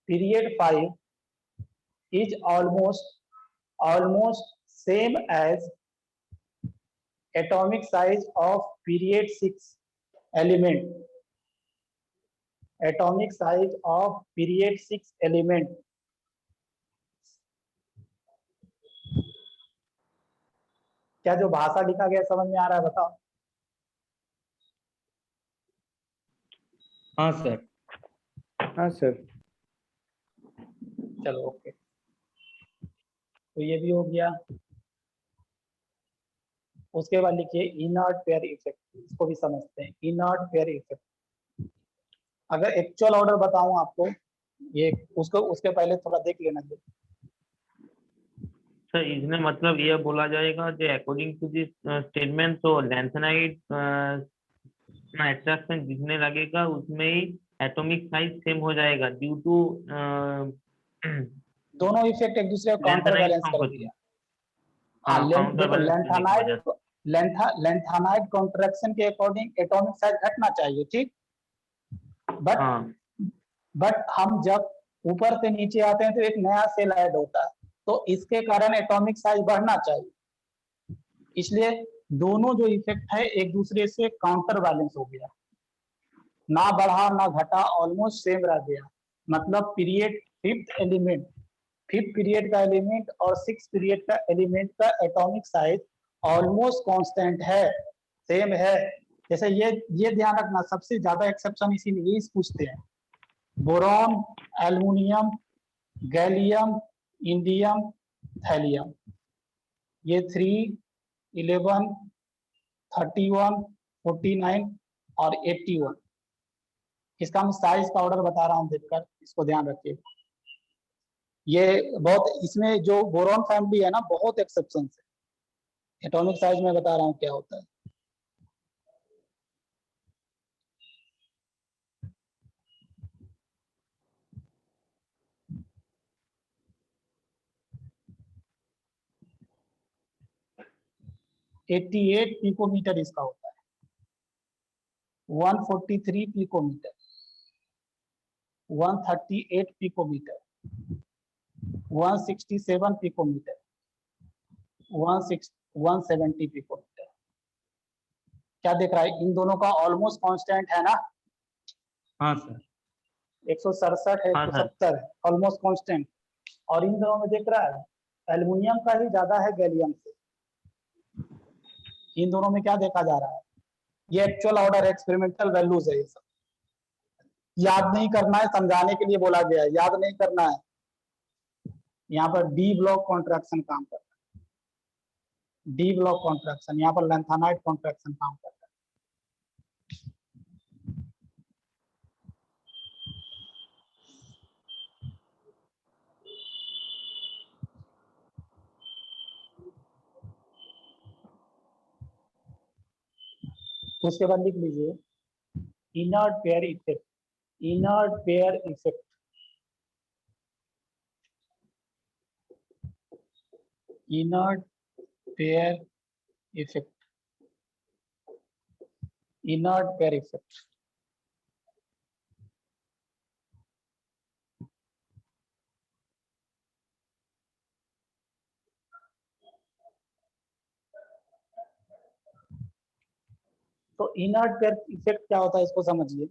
period 5 is almost same as atomic size of period 6 element. Atomic size of period 6 element. क्या जो भाषा लिखा गया समझ में आ रहा है? बताओ। हाँ सर। हाँ सर। चलो ओके, तो ये भी हो गया। उसके बाद लिखिए इनर्ट पेयर इफेक्ट, इसको भी समझते हैं। इनर्ट पेयर इफेक्ट, अगर एक्चुअल ऑर्डर बताऊं आपको, ये उसको उसके पहले थोड़ा देख लेना। सर इसमें मतलब ये बोला जाएगा जो अकॉर्डिंग टू दिस स्टेटमेंट तो लैंथेनाइड एट्रैक्शन जितने लगेगा उसमें ही एटॉमिक साइज सेम हो जाएगा ड्यू टू दोनों इफेक्ट एक दूसरे को काउंटर बैलेंस कर दिया। देखो लेंथानाइड कॉन्ट्रैक्शन के अकॉर्डिंग एटॉमिक साइज घटना चाहिए, ठीक। बट हम जब ऊपर से नीचे आते हैं तो एक नया सेल ऐड होता है, तो इसके कारण एटॉमिक साइज बढ़ना चाहिए। इसलिए दोनों जो इफेक्ट है एक दूसरे से काउंटर बैलेंस हो गया, ना बढ़ा ना घटा, ऑलमोस्ट सेम रह गया। मतलब पीरियड फिफ्थ पीरियड का एलिमेंट और 6 पीरियड का एलिमेंट का एटॉमिक साइज ऑलमोस्ट कांस्टेंट है, सेम है। जैसे ये ध्यान रखना, सबसे ज्यादा एक्सेप्शन इसी में यही पूछते हैं। Boron, aluminium, gallium, indium, thallium, ये 3, 11, 31, 49 और 81। इसका मैं साइज का ऑर्डर बता रहा हूं, देखकर इसको ध्यान रखिएगा। ये बहुत, इसमें जो बोरॉन फैमिली है ना, बहुत एक्सेप्शन है। एटॉमिक साइज में बता रहा हूँ क्या होता है। (88 पिकोमीटर इसका होता है, 143 पिकोमीटर, 138 पिकोमीटर, 167 पिकोमीटर, 170 पिकोमीटर। क्या देख रहा है? इन दोनों का ऑलमोस्ट कांस्टेंट है ना। हाँ सर। 167 है, हाँ सर। 170 है, ऑलमोस्ट कांस्टेंट। और इन दोनों में देख रहा है एल्युमिनियम का ही ज्यादा है गैलियम से। इन दोनों में क्या देखा जा रहा है? ये एक्चुअल ऑर्डर एक्सपेरिमेंटल वैल्यूज है। ये सब याद नहीं करना है, समझाने के लिए बोला गया है, याद नहीं करना है। यहाँ पर डी ब्लॉक कॉन्ट्रैक्शन काम कर रहा है, डी ब्लॉक कॉन्ट्रैक्शन। यहाँ पर लैंथेनाइड कॉन्ट्रैक्शन काम कर रहा है। उसके बाद लिख लीजिए inert pair effect. Inert pair effect, inert pair effect, inert pair effect. तो इनर्ट पेयर इफेक्ट क्या होता है इसको समझिए।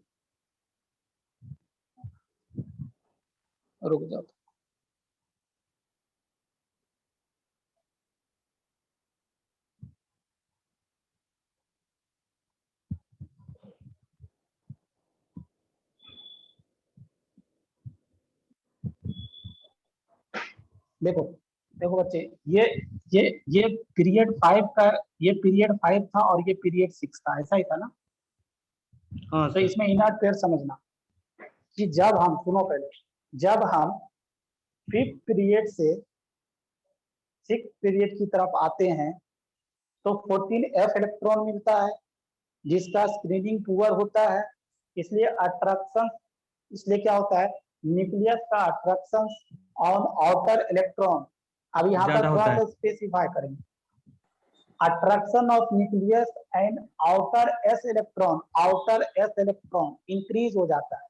रुक जाओ, देखो देखो बच्चे, ये ये पीरियड 5 का, ये पीरियड 5 था और ये पीरियड 6 था, ऐसा ही था ना। हाँ तो इसमें इनर पेयर समझना कि जब हम, सुनो पहले, जब हम 5th पीरियड से 6th पीरियड की तरफ आते हैं तो 14F इलेक्ट्रॉन मिलता है जिसका स्क्रीनिंग पुअर होता है, इसलिए अट्रैक्शन, इसलिए क्या होता है, न्यूक्लियस का अट्रैक्शन ऑन आउटर इलेक्ट्रॉन। अब यहाँ पर थोड़ा सा स्पेसिफाई करेंगे, attraction of nucleus and outer S electron, outer S electron increase हो जाता है।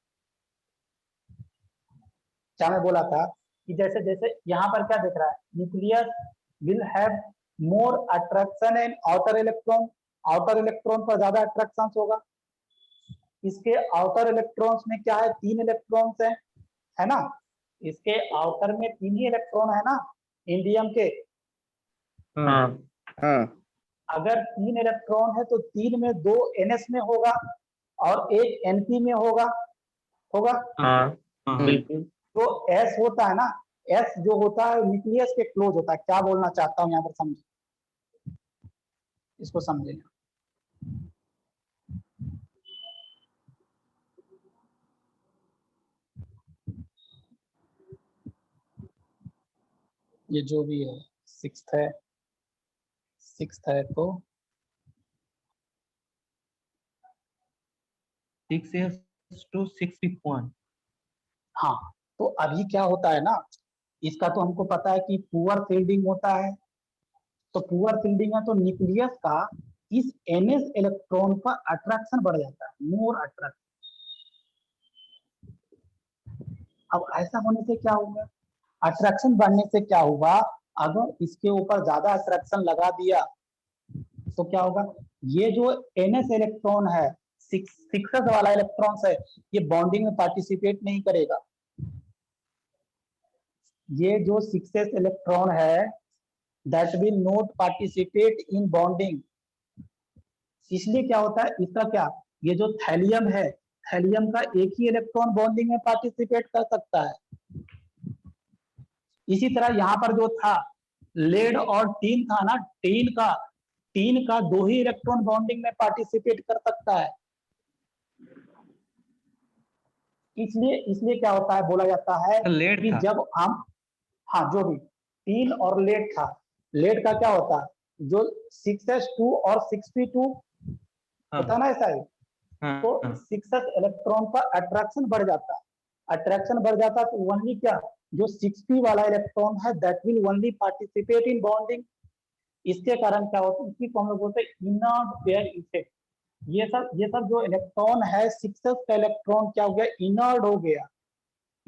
क्या मैं बोला था कि जैसे जैसे यहाँ पर क्या दिख रहा है, nucleus will have more attraction and outer electron, outer electron पर ज्यादा अट्रैक्शन होगा। इसके आउटर इलेक्ट्रॉन्स में क्या है, 3 इलेक्ट्रॉन्स हैं, है ना, इसके आउटर में 3 ही इलेक्ट्रॉन है ना इंडियम के। हाँ हाँ अगर 3 इलेक्ट्रॉन है तो 3 में 2 NS में होगा और 1 NP में होगा, होगा। हाँ बिल्कुल। तो S होता है ना, S जो होता है न्यूक्लियस के क्लोज होता है। क्या बोलना चाहता हूँ यहाँ पर समझे, इसको समझे। ये जो भी है 6th है, 6th है तो 6s to 6p1। हाँ, तो अभी क्या होता है ना, इसका तो हमको पता है कि पुअर फील्डिंग होता है, तो पुअर फील्डिंग है तो न्यूक्लियस का इस NS इलेक्ट्रॉन पर अट्रैक्शन बढ़ जाता है, मोर अट्रैक्शन। अब ऐसा होने से क्या होगा, अट्रैक्शन बढ़ने से क्या होगा, अगर इसके ऊपर ज्यादा अट्रैक्शन लगा दिया तो क्या होगा, ये जो NS इलेक्ट्रॉन है, 6s वाला इलेक्ट्रॉन है, ये बॉन्डिंग में पार्टिसिपेट नहीं करेगा। ये जो 6s इलेक्ट्रॉन है that will not participate in bonding. इसलिए क्या होता है, इसका क्या, ये जो थैलियम है, थैलियम का एक ही इलेक्ट्रॉन बॉन्डिंग में पार्टिसिपेट कर सकता है। इसी तरह यहाँ पर जो था लेड और टीन था ना, टीन का 2 ही इलेक्ट्रॉन बॉन्डिंग में पार्टिसिपेट कर सकता है। इसलिए इसलिए क्या होता है, बोला जाता है लेड कि था। जब हम, हाँ जो भी टीन और लेड था, लेड का क्या होता है, जो 6s2 और 6p2 होता है ना, ऐसा ही। तो 6s इलेक्ट्रॉन पर अट्रैक्शन बढ़ जाता है, अट्रैक्शन बढ़ जाता है तो ओनली क्या, जो 6p वाला इलेक्ट्रॉन है that will only participate in bonding. इसके कारण क्या होता है, इसी को हम लोग बोलते हैं इनर्ट पेयर इफेक्ट। ये सब जो इलेक्ट्रॉन है, 6s का इलेक्ट्रॉन क्या हो गया, इनर्ट हो गया।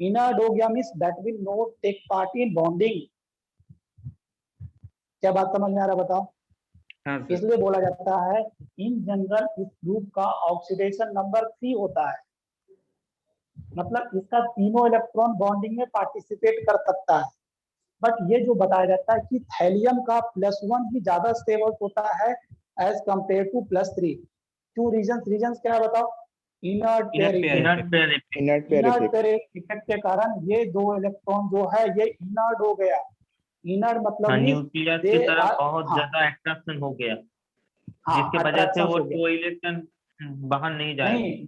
इनर्ट हो गया means that will not take part in bonding. क्या बात समझ में आ रहा है, बताओ। इसलिए बोला जाता है इन जनरल इस ग्रुप का ऑक्सीडेशन नंबर 3 होता है, मतलब इसका तीनों इलेक्ट्रॉन बॉन्डिंग में पार्टिसिपेट कर सकता है। बट ये जो बताया जाता है कि थैलियम का +1 ही ज्यादा स्टेबल होता है एज कंपेयर टू +3। क्यों, रीजंस क्या है बताओ, inert pair inert pair effect. Inert pair inert effect. Pair effect के कारण ये 2 इलेक्ट्रॉन जो है ये इनर्ट हो गया। इनर्ट मतलब न्यूक्लियस की तरफ बहुत हाँ, ज्यादा अट्रैक्शन हो गया, हाँ, जिसकी वजह से attraction वो हो गया। 2 इलेक्ट्रॉन बाहर नहीं जाएगा। नहीं,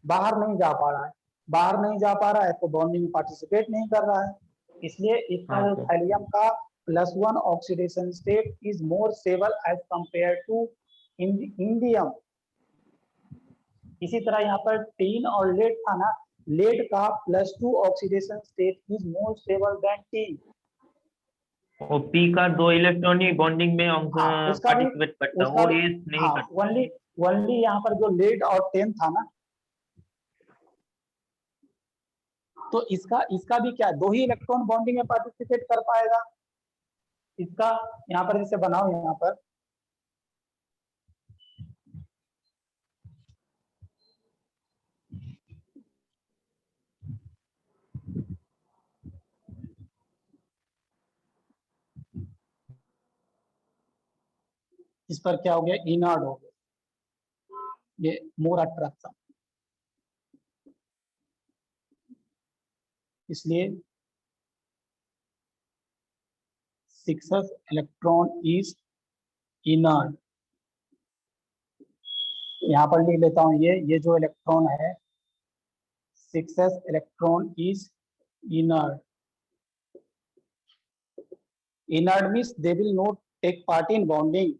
बाहर नहीं जा पा रहा है, बाहर नहीं जा पा रहा है तो बॉन्डिंग में पार्टिसिपेट नहीं कर रहा है। इसलिए इसका हाँ जो सर। थैलियम का +1 oxidation state is more stable as compare to indium. इसी तरह यहाँ पर टीन और लेड था ना, लेड का +2 oxidation state is more stable then tin. और पी का 2 इलेक्ट्रॉन ही बॉन्डिंग में हाँ, उसका भी पार्टिसिपेट करता है, उसका वो भी एस नहीं हाँ, करता। ओनली यहाँ पर जो लेड और टेन था ना, तो इसका भी क्या, 2 ही इलेक्ट्रॉन बॉन्डिंग में पार्टिसिपेट कर पाएगा। इसका यहाँ पर जैसे बनाओ, यहाँ पर इस पर क्या हो गया, इनर्ट हो गया, ये मोर अट्रैक्शन। इसलिए 6s electron is inert. यहाँ पर लिख लेता हूँ ये जो इलेक्ट्रॉन है 6s electron is inert. Inert means they will not take part in bonding.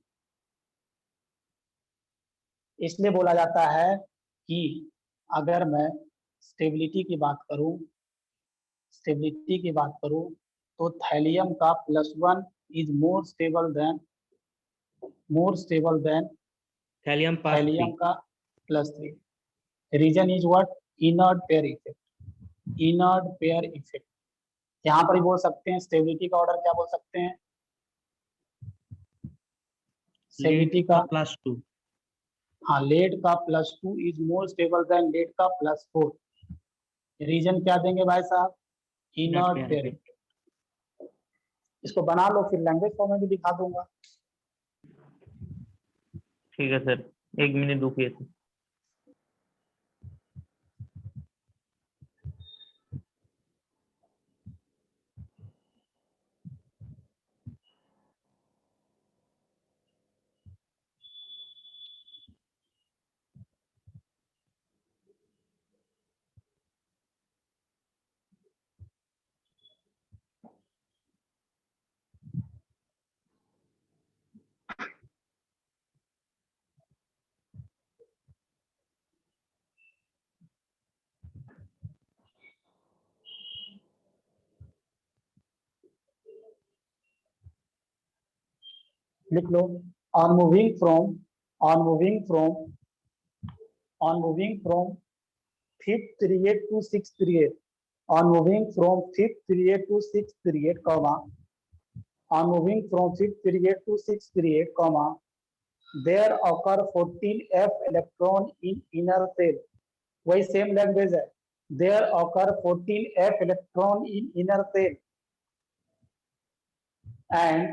इसलिए बोला जाता है कि अगर मैं स्टेबिलिटी की बात करूं तो थैलियम का +1 is more stable than thallium thallium का +3. Reason is what? Inert pair effect. यहाँ पर ही बोल सकते हैं स्टेबिलिटी का ऑर्डर क्या बोल सकते हैं? स्टेबिलिटी का +2. हाँ, लेड का +2 is more stable than lead का +4. रीजन क्या देंगे भाई साहब? Inert pair effect. इसको बना लो, फिर लैंग्वेज फॉर्म में भी दिखा दूंगा. ठीक है सर, 1 मिनट रुकिए सर। लिख लो. on moving from fifth period to sixth period, on moving from fifth period to sixth period, on moving from fifth period to sixth period, there occur 14f electron in inner cell. वही same language है. there occur 14f electron in inner cell and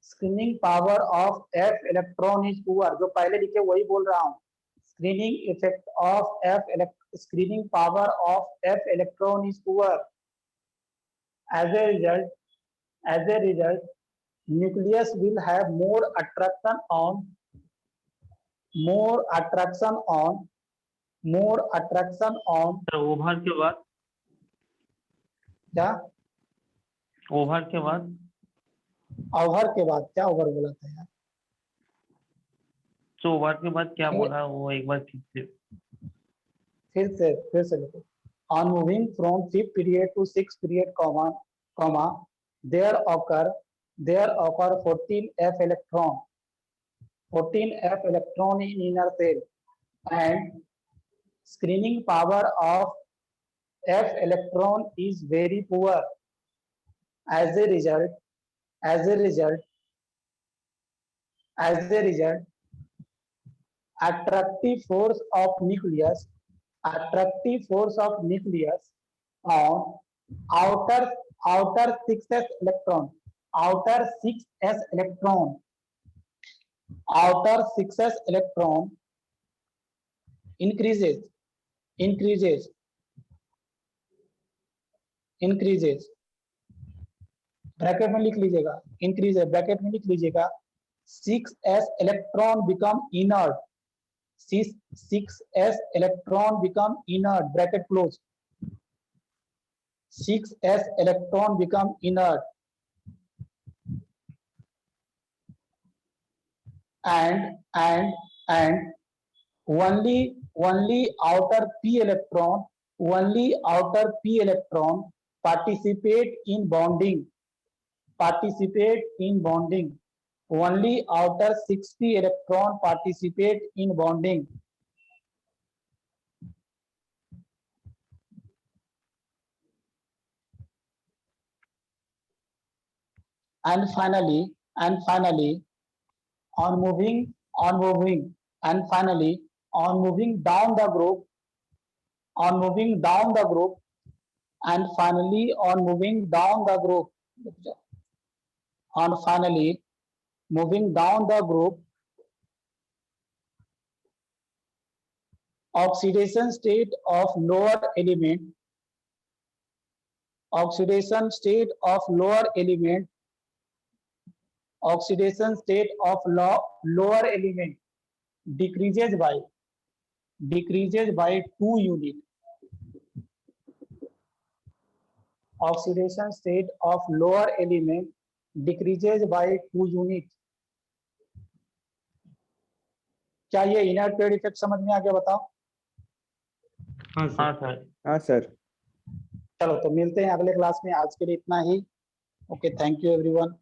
screening power of f electron is poor. जो पहले लिखे वही बोल रहा हूँ. Screening power of f electron is poor. As a result nucleus will have more attraction on sir over के बाद क्या? ओवर के बाद ओवर के बाद क्या? ओवर बोला था यार. तो ओवर के बाद क्या बोला वो एक बार फिर से लिखो. on moving from fifth period to sixth period, there occur 14f electron in inner cell and screening power of f electron is very poor. As a result attractive force of nucleus on outer 6s electron increases. Bracket में लिख लीजिएगा. Increases bracket में लिख लीजिएगा. 6s electron become inert. 6s electron become inert. Bracket close. 6s electron become inert. And only outer p electron participate in bonding. Only outer 60 electron participate in bonding. And finally, on moving down the group, moving down the group, oxidation state of lower element oxidation state of lower element decreases by 2 unit. Oxidation state of lower element decreases by 2 unit. क्या ये inert paid effect समझ में आ गया? बताओ। हाँ sir. हाँ sir. चलो तो मिलते हैं अगले क्लास में। आज के लिए इतना ही। Okay, thank you everyone.